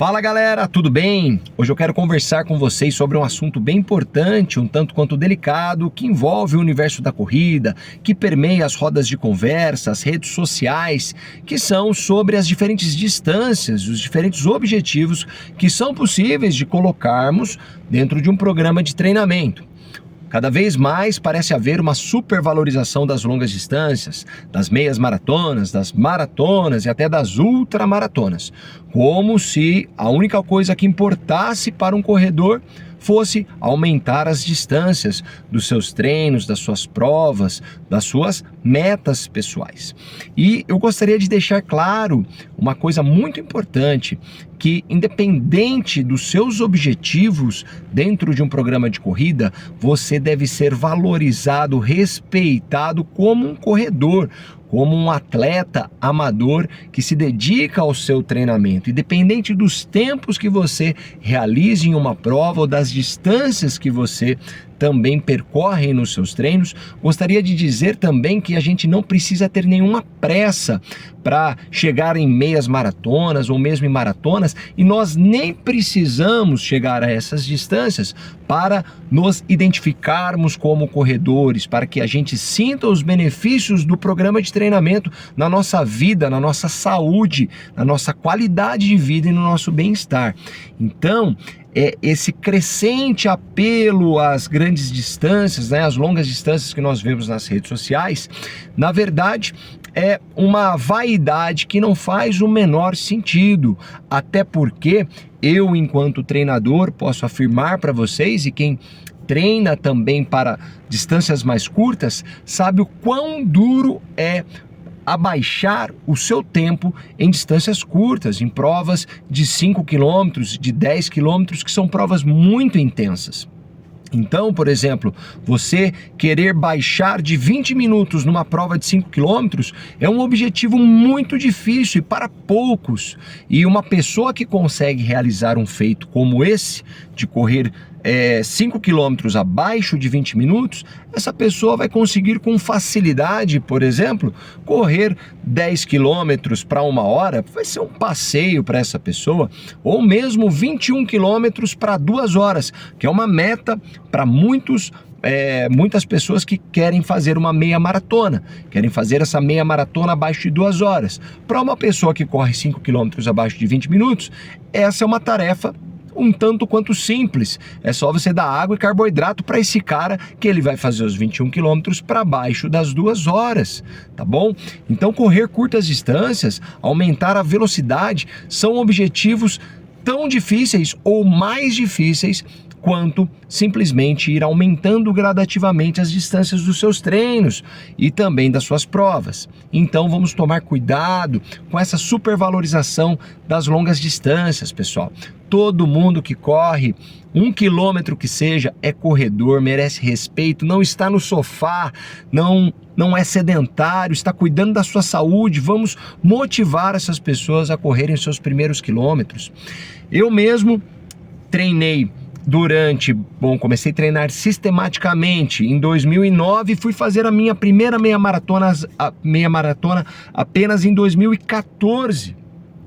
Fala galera, tudo bem? Hoje eu quero conversar com vocês sobre um assunto bem importante, um tanto quanto delicado, que envolve o universo da corrida, que permeia as rodas de conversa, as redes sociais, que são sobre as diferentes distâncias, os diferentes objetivos que são possíveis de colocarmos dentro de um programa de treinamento. Cada vez mais parece haver uma supervalorização das longas distâncias, das meias maratonas, das maratonas e até das ultramaratonas, como se a única coisa que importasse para um corredor fosse aumentar as distâncias dos seus treinos, das suas provas, das suas metas pessoais. E eu gostaria de deixar claro uma coisa muito importante, que independente dos seus objetivos dentro de um programa de corrida, você deve ser valorizado, respeitado como um corredor, como um atleta amador que se dedica ao seu treinamento. Independente dos tempos que você realize em uma prova ou das distâncias que você também percorre nos seus treinos, gostaria de dizer também que a gente não precisa ter nenhuma pressa para chegar em meias maratonas ou mesmo em maratonas, e nós nem precisamos chegar a essas distâncias para nos identificarmos como corredores, para que a gente sinta os benefícios do programa de treinamento na nossa vida, na nossa saúde, na nossa qualidade de vida e no nosso bem-estar. Então, esse crescente apelo às grandes distâncias, às longas distâncias que nós vemos nas redes sociais, na verdade é uma vaidade que não faz o menor sentido, até porque eu, enquanto treinador, posso afirmar para vocês, e quem treina também para distâncias mais curtas, sabe o quão duro é abaixar o seu tempo em distâncias curtas, em provas de 5 km, de 10 km, que são provas muito intensas. Então, por exemplo, você querer baixar de 20 minutos numa prova de 5 km é um objetivo muito difícil e para poucos. E uma pessoa que consegue realizar um feito como esse, de correr 5 km abaixo de 20 minutos, essa pessoa vai conseguir com facilidade, por exemplo, correr 10 km para 1 hora, vai ser um passeio para essa pessoa, ou mesmo 21 km para 2 horas, que é uma meta para muitas pessoas que querem fazer uma meia maratona, querem fazer essa meia maratona abaixo de 2 horas. Para uma pessoa que corre 5 km abaixo de 20 minutos, essa é uma tarefa um tanto quanto simples. É só você dar água e carboidrato para esse cara, que ele vai fazer os 21 quilômetros para baixo das 2 horas, tá bom? Então, correr curtas distâncias, aumentar a velocidade, são objetivos tão difíceis ou mais difíceis quanto simplesmente ir aumentando gradativamente as distâncias dos seus treinos e também das suas provas. Então vamos tomar cuidado com essa supervalorização das longas distâncias, pessoal. Todo mundo que corre 1 quilômetro que seja é corredor, merece respeito, não está no sofá, não é sedentário, está cuidando da sua saúde. Vamos motivar essas pessoas a correrem seus primeiros quilômetros. Eu mesmo treinei comecei a treinar sistematicamente em 2009 e fui fazer a minha primeira meia maratona apenas em 2014.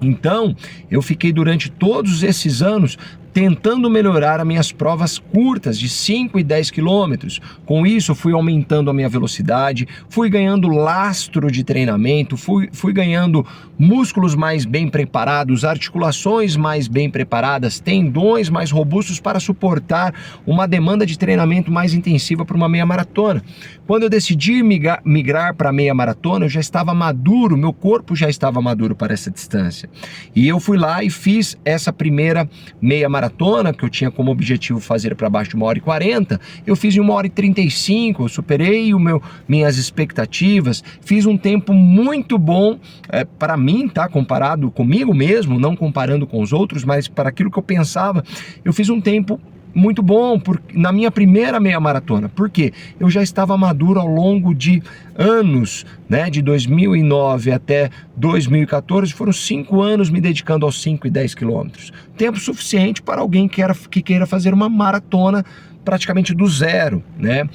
Então, eu fiquei durante todos esses anos tentando melhorar as minhas provas curtas de 5 e 10 quilômetros. Com isso, fui aumentando a minha velocidade, fui ganhando lastro de treinamento, fui ganhando músculos mais bem preparados, articulações mais bem preparadas, tendões mais robustos para suportar uma demanda de treinamento mais intensiva para uma meia maratona. Quando eu decidi migrar para a meia maratona, eu já estava maduro, meu corpo já estava maduro para essa distância. E eu fui lá e fiz essa primeira meia maratona, que eu tinha como objetivo fazer para baixo de 1h40, eu fiz em 1h35, eu superei minhas expectativas, fiz um tempo muito bom para mim, tá? Comparado comigo mesmo, não comparando com os outros, mas para aquilo que eu pensava, eu fiz um tempo muito bom na minha primeira meia maratona, porque eu já estava maduro ao longo de anos, né? De 2009 até 2014, foram 5 anos me dedicando aos 5 e 10 quilômetros. Tempo suficiente para alguém que queira fazer uma maratona praticamente do zero, né?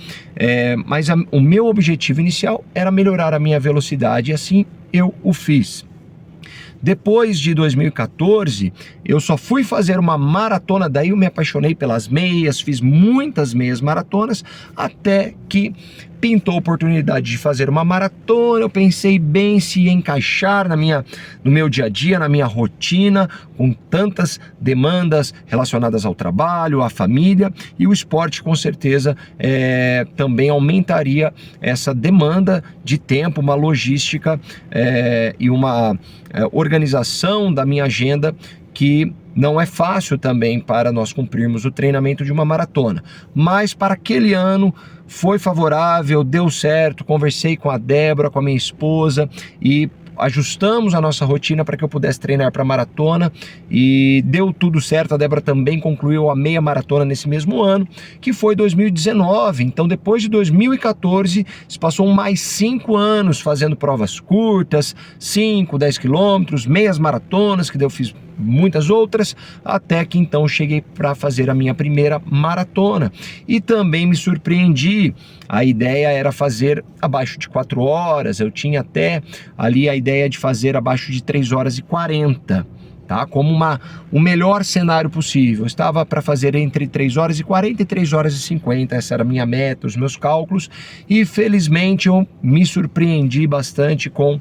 Mas o meu objetivo inicial era melhorar a minha velocidade e assim eu o fiz. Depois de 2014, eu só fui fazer uma maratona, daí eu me apaixonei pelas meias, fiz muitas meias maratonas, até que pintou a oportunidade de fazer uma maratona. Eu pensei bem se ia encaixar no meu dia a dia, na minha rotina, com tantas demandas relacionadas ao trabalho, à família, e o esporte com certeza também aumentaria essa demanda de tempo, uma logística e uma organização da minha agenda que não é fácil também para nós cumprirmos o treinamento de uma maratona. Mas para aquele ano foi favorável, deu certo, conversei com a Débora, com a minha esposa, e ajustamos a nossa rotina para que eu pudesse treinar para a maratona, e deu tudo certo. A Débora também concluiu a meia maratona nesse mesmo ano, que foi 2019. Então, depois de 2014, se passou mais 5 anos fazendo provas curtas, 5, 10 quilômetros, meias maratonas, que eu fiz muitas outras, até que então cheguei para fazer a minha primeira maratona, e também me surpreendi. A ideia era fazer abaixo de 4 horas, eu tinha até ali a ideia de fazer abaixo de 3 horas e 40, tá? Como o melhor cenário possível. Eu estava para fazer entre 3 horas e 40 e 3 horas e 50, essa era a minha meta, os meus cálculos, e felizmente eu me surpreendi bastante com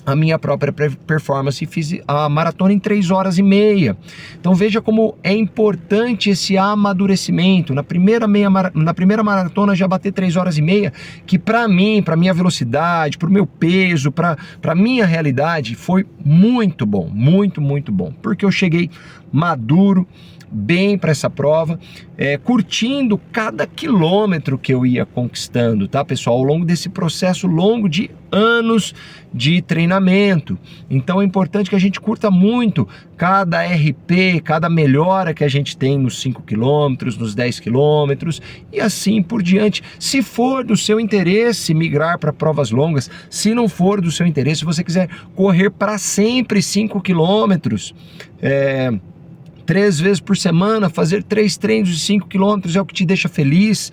a minha própria performance, e fiz a maratona em 3 horas e meia. Então veja como é importante esse amadurecimento. Na primeira maratona já bater 3 horas e meia, que para mim, para minha velocidade, para o meu peso, para minha realidade, foi muito bom, muito bom, porque eu cheguei maduro, bem para essa prova, curtindo cada quilômetro que eu ia conquistando, tá, pessoal? Ao longo desse processo longo de anos de treinamento. Então é importante que a gente curta muito cada RP, cada melhora que a gente tem nos 5 quilômetros, nos 10 quilômetros e assim por diante. Se for do seu interesse migrar para provas longas, se não for do seu interesse, se você quiser correr para sempre 5 quilômetros, 3 vezes por semana, fazer 3 treinos de 5 quilômetros é o que te deixa feliz,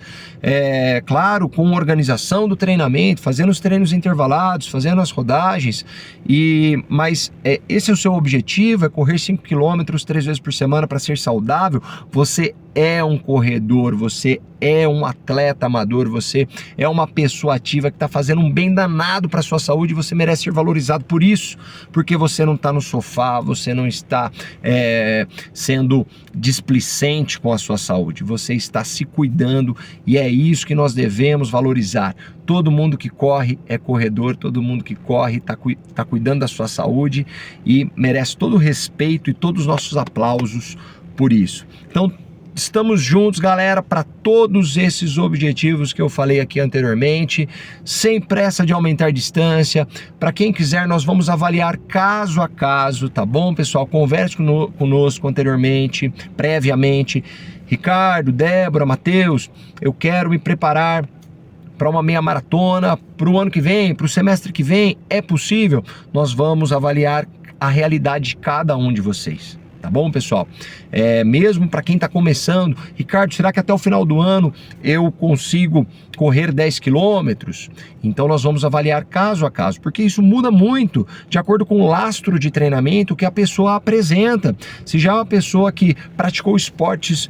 claro, com organização do treinamento, fazendo os treinos intervalados, fazendo as rodagens, mas esse é o seu objetivo, é correr 5 quilômetros 3 vezes por semana para ser saudável. Você é um corredor, você é um atleta amador, você é uma pessoa ativa que está fazendo um bem danado para a sua saúde, e você merece ser valorizado por isso, porque você não está no sofá, você não está sendo displicente com a sua saúde, você está se cuidando, e é isso que nós devemos valorizar. Todo mundo que corre é corredor, todo mundo que corre está cuidando da sua saúde e merece todo o respeito e todos os nossos aplausos por isso. Então, estamos juntos, galera, para todos esses objetivos que eu falei aqui anteriormente, sem pressa de aumentar distância. Para quem quiser, nós vamos avaliar caso a caso, tá bom, pessoal? Converse conosco anteriormente, previamente. Ricardo, Débora, Matheus, eu quero me preparar para uma meia maratona, para o ano que vem, para o semestre que vem, é possível? Nós vamos avaliar a realidade de cada um de vocês. Tá bom, pessoal? Mesmo para quem está começando, Ricardo, será que até o final do ano eu consigo correr 10 quilômetros? Então nós vamos avaliar caso a caso, porque isso muda muito de acordo com o lastro de treinamento que a pessoa apresenta. Se já é uma pessoa que praticou esportes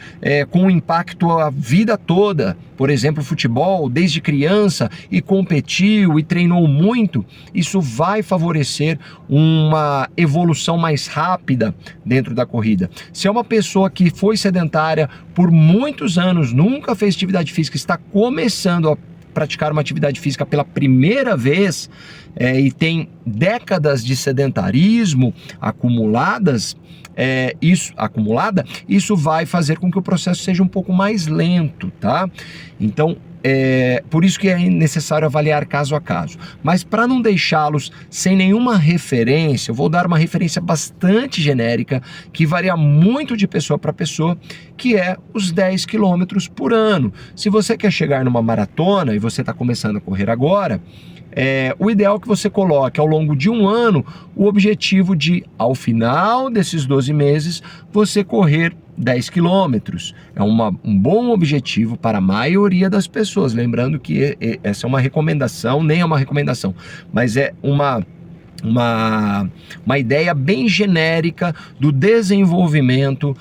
com impacto a vida toda, por exemplo, futebol, desde criança, e competiu e treinou muito, isso vai favorecer uma evolução mais rápida dentro da corrida. Se é uma pessoa que foi sedentária por muitos anos, nunca fez atividade física, está começando a praticar uma atividade física pela primeira vez e tem décadas de sedentarismo isso vai fazer com que o processo seja um pouco mais lento, tá? Então, por isso que é necessário avaliar caso a caso. Mas para não deixá-los sem nenhuma referência, eu vou dar uma referência bastante genérica, que varia muito de pessoa para pessoa, que é os 10 quilômetros por ano. Se você quer chegar numa maratona e você está começando a correr agora, o ideal é que você coloque ao longo de um ano o objetivo de, ao final desses 12 meses, você correr 10 quilômetros. É um bom objetivo para a maioria das pessoas. Lembrando que essa é uma recomendação, nem é uma recomendação, mas é uma uma ideia bem genérica do desenvolvimento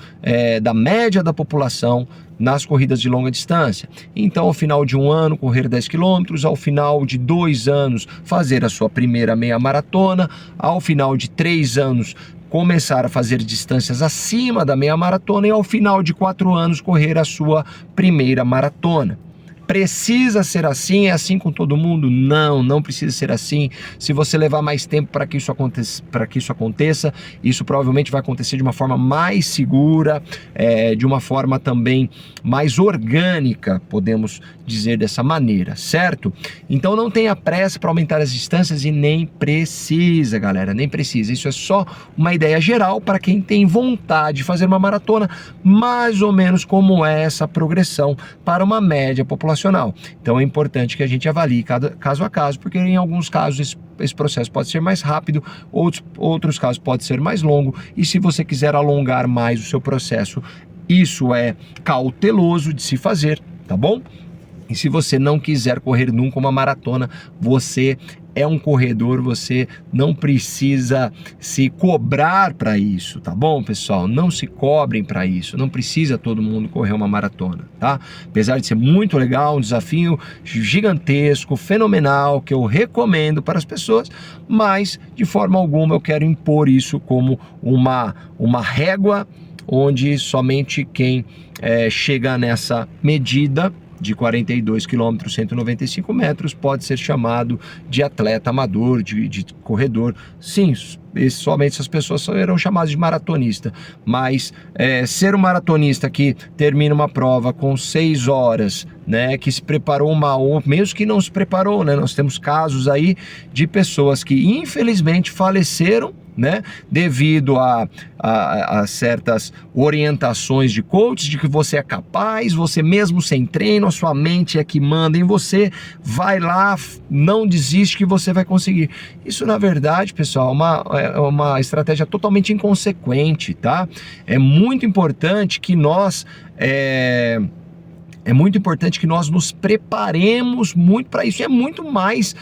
da média da população nas corridas de longa distância. Então, ao final de um ano, correr 10 quilômetros, ao final de 2 anos, fazer a sua primeira meia maratona, ao final de 3 anos, começar a fazer distâncias acima da meia maratona e ao final de 4 anos, correr a sua primeira maratona. Precisa ser assim? É assim com todo mundo? Não, não precisa ser assim. Se você levar mais tempo para que isso aconteça, isso provavelmente vai acontecer de uma forma mais segura, de uma forma também mais orgânica, podemos dizer dessa maneira, certo? Então não tenha pressa para aumentar as distâncias e nem precisa, galera, nem precisa. Isso é só uma ideia geral para quem tem vontade de fazer uma maratona, mais ou menos como é essa progressão para uma média populacional. Então é importante que a gente avalie caso a caso, porque em alguns casos esse processo pode ser mais rápido, outros casos pode ser mais longo, e se você quiser alongar mais o seu processo, isso é cauteloso de se fazer, tá bom? E se você não quiser correr nunca uma maratona, você é um corredor, você não precisa se cobrar para isso, tá bom, pessoal? Não se cobrem para isso, não precisa todo mundo correr uma maratona, tá? Apesar de ser muito legal, um desafio gigantesco, fenomenal, que eu recomendo para as pessoas, mas de forma alguma eu quero impor isso como uma régua onde somente quem chega nessa medida de 42 km, 195 metros, pode ser chamado de atleta amador, de corredor. Sim, somente essas pessoas serão chamadas de maratonista, mas ser um maratonista que termina uma prova com 6 horas, né, que se preparou mesmo que não se preparou, né, nós temos casos aí de pessoas que infelizmente faleceram, né, devido a certas orientações de coaches de que você é capaz, você mesmo sem treino, a sua mente é que manda em você, vai lá, não desiste que você vai conseguir. Isso, na verdade, pessoal, é uma estratégia totalmente inconsequente, tá? É muito importante que nós nos preparemos muito para isso. É muito mais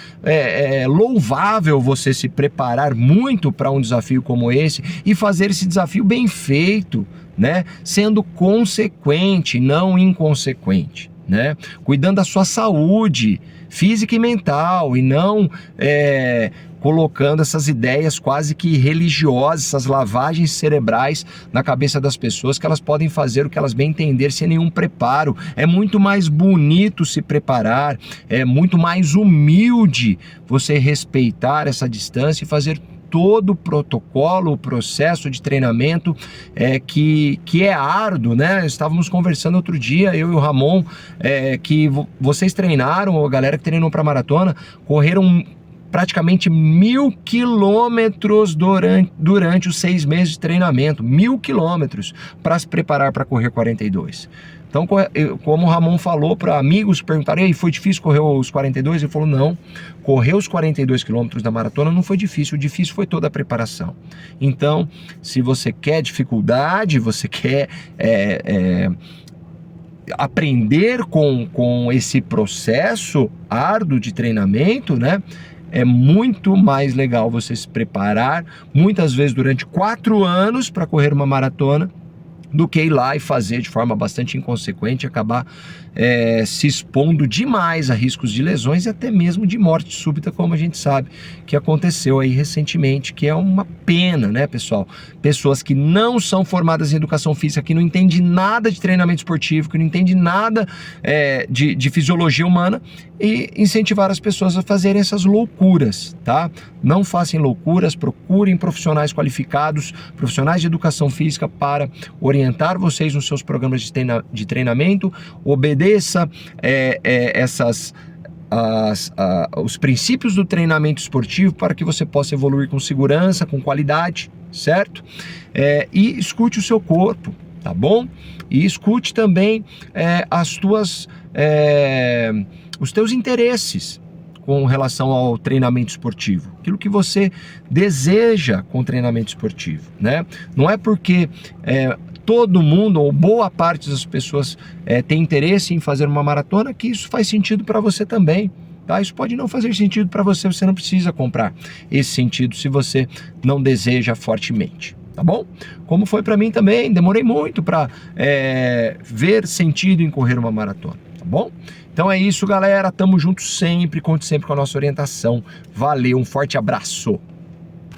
louvável você se preparar muito para um desafio como esse e fazer esse desafio bem feito, né? Sendo consequente, não inconsequente, né? Cuidando da sua saúde física e mental e não colocando essas ideias quase que religiosas, essas lavagens cerebrais na cabeça das pessoas, que elas podem fazer o que elas bem entender sem nenhum preparo. É muito mais bonito se preparar, é muito mais humilde você respeitar essa distância e fazer todo o protocolo, o processo de treinamento que é árduo, né? Estávamos conversando outro dia, eu e o Ramon, que vocês treinaram, a galera que treinou para maratona, correram praticamente 1.000 quilômetros durante os 6 meses de treinamento, 1.000 quilômetros para se preparar para correr 42. Então, como o Ramon falou para amigos, perguntaram, e aí, foi difícil correr os 42? Ele falou, não, correr os 42 quilômetros da maratona não foi difícil, o difícil foi toda a preparação. Então, se você quer dificuldade, você quer aprender com esse processo árduo de treinamento, né? É muito mais legal você se preparar, muitas vezes durante 4 anos para correr uma maratona, do que ir lá e fazer de forma bastante inconsequente e acabar se expondo demais a riscos de lesões e até mesmo de morte súbita, como a gente sabe que aconteceu aí recentemente, que é uma pena, né, pessoal? Pessoas que não são formadas em educação física, que não entendem nada de treinamento esportivo, que não entendem nada de fisiologia humana, e incentivar as pessoas a fazerem essas loucuras, tá? Não façam loucuras, procurem profissionais qualificados, profissionais de educação física para orientar vocês nos seus programas de treinamento, obedeça os princípios do treinamento esportivo para que você possa evoluir com segurança, com qualidade, certo? E escute o seu corpo, tá bom? E escute também os teus interesses com relação ao treinamento esportivo, aquilo que você deseja com o treinamento esportivo, né? Não é porque todo mundo ou boa parte das pessoas tem interesse em fazer uma maratona que isso faz sentido para você também, tá? Isso pode não fazer sentido para você, você não precisa comprar esse sentido se você não deseja fortemente, tá bom? Como foi para mim também, demorei muito para ver sentido em correr uma maratona, tá bom? Então é isso, galera, tamo junto sempre, conte sempre com a nossa orientação. Valeu, um forte abraço!